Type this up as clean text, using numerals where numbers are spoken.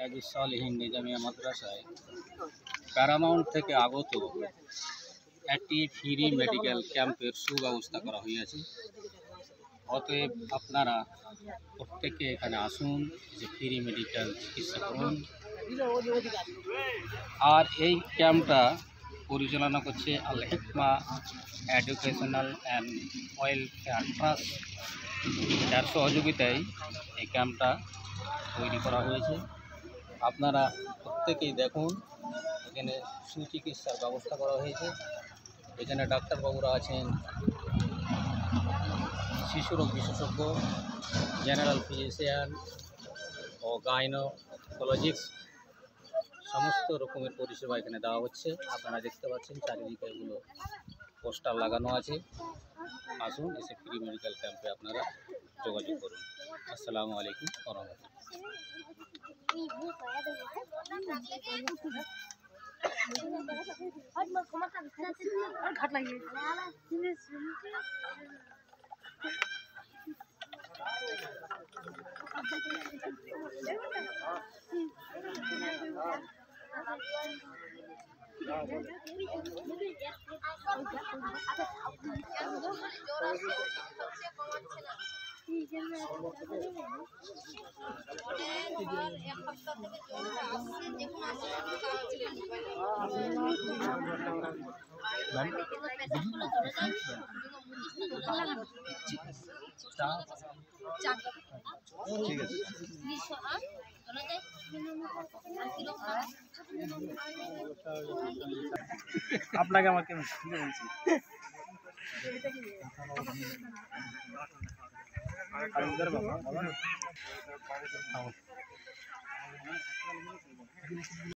রাজিস সালেহীন নিজামিয়া মাদ্রাসায় প্যারামাউন্ট থেকে আগত একটি ফ্রি মেডিকেল ক্যাম্পের সুব্যবস্থা করা হইয়াছে। অতএব আপনারা প্রত্যেকে এখানে আসুন, যে ফ্রি মেডিকেল চিকিৎসা করুন। আর এই ক্যাম্পটা পরিচালনা করছে আল হিকমা এডুকেশনাল অ্যান্ড ওয়েলফেয়ার ট্রাস্ট। যার সহযোগিতায় এই ক্যাম্পটা তৈরি করা হয়েছে। আপনারা প্রত্যেকেই দেখুন, এখানে সুচিকিৎসার ব্যবস্থা করা হয়েছে। এখানে ডাক্তারবাবুরা আছেন, শিশুরোগ বিশেষজ্ঞ, জেনারেল ফিজিশিয়ান ও গাইনোকোলজিস্ট, সমস্ত রকমের পরিষেবা এখানে দেওয়া হচ্ছে। আপনারা দেখতে পাচ্ছেন চারিদিকে এগুলো পোস্টার লাগানো আছে। আসুন, এসে ফ্রি মেডিকেল ক্যাম্পে আপনারা যোগাযোগ করুন। আসসালামু আলাইকুম ওয়া ঠিক আছে। আপনাকে আমাকে বলছি